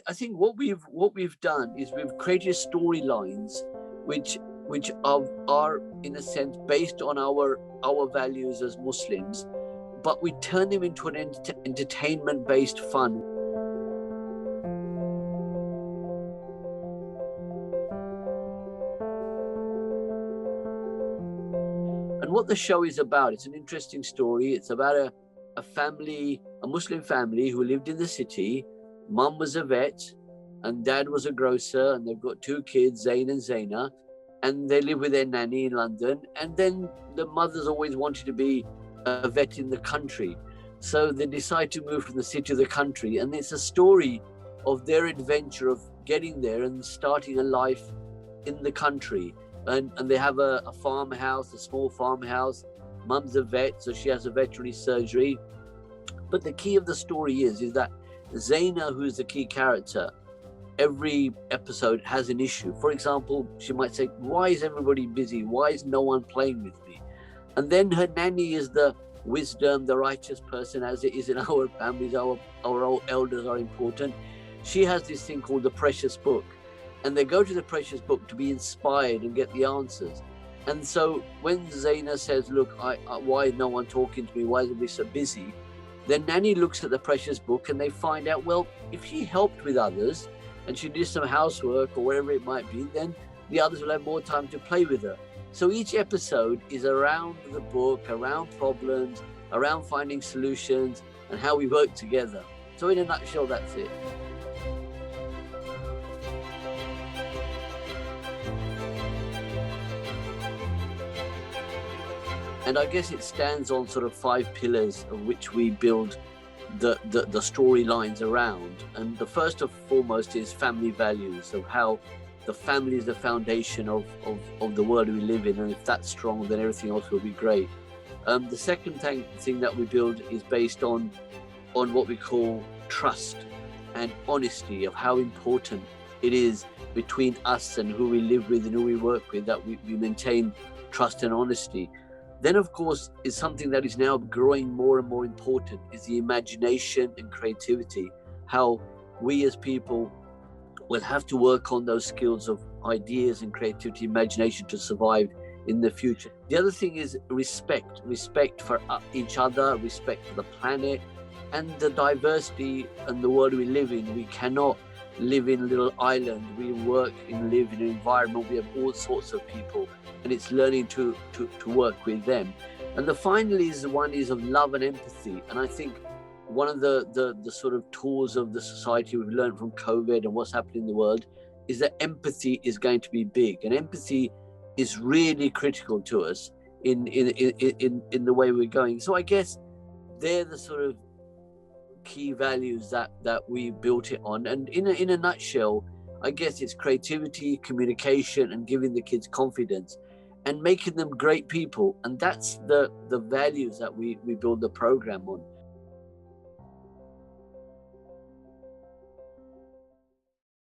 I think what we've done is we've created storylines which are in a sense based on our values as Muslims, but we turn them into an entertainment-based fun. And what the show is about, it's an interesting story. It's about a family, a Muslim family who lived in the city. Mum was a vet and dad was a grocer, and they've got 2 kids, Zayn and Zayna, and they live with their nanny in London. And then the mother's always wanted to be a vet in the country. So they decide to move from the city to the country. And it's a story of their adventure of getting there and starting a life in the country. And they have a farmhouse, a small farmhouse. Mum's a vet, so she has a veterinary surgery. But the key of the story is that Zayna, who is the key character, every episode has an issue. For example, she might say, why is everybody busy? Why is no one playing with me? And then her nanny is the wisdom, the righteous person, as it is in our families. Our old elders are important. She has this thing called the precious book. And they go to the precious book to be inspired and get the answers. And so when Zayna says, look, why is no one talking to me? Why is everybody so busy? Then Nanny looks at the precious book and they find out, well, if she helped with others and she did some housework or whatever it might be, then the others will have more time to play with her. So each episode is around the book, around problems, around finding solutions and how we work together. So in a nutshell, that's it. And I guess it stands on sort of 5 pillars of which we build the storylines around. And the first and foremost is family values, of how the family is the foundation of the world we live in. And if that's strong, then everything else will be great. The second thing that we build is based on what we call trust and honesty, of how important it is between us and who we live with and who we work with, that we maintain trust and honesty. Then, of course, is something that is now growing more and more important, is the imagination and creativity. How we as people will have to work on those skills of ideas and creativity, imagination to survive in the future. The other thing is respect for each other, respect for the planet and the diversity and the world we live in. We cannot live in a little island. We live in an environment. We have all sorts of people, and it's learning to work with them. And the final is one is of love and empathy. And I think one of the sort of tools of the society we've learned from COVID and what's happening in the world is that empathy is going to be big, and empathy is really critical to us in the way we're going. So I guess they're the sort of key values that we built it on. And in a nutshell, I guess it's creativity, communication, and giving the kids confidence and making them great people. And that's the values that we build the program on.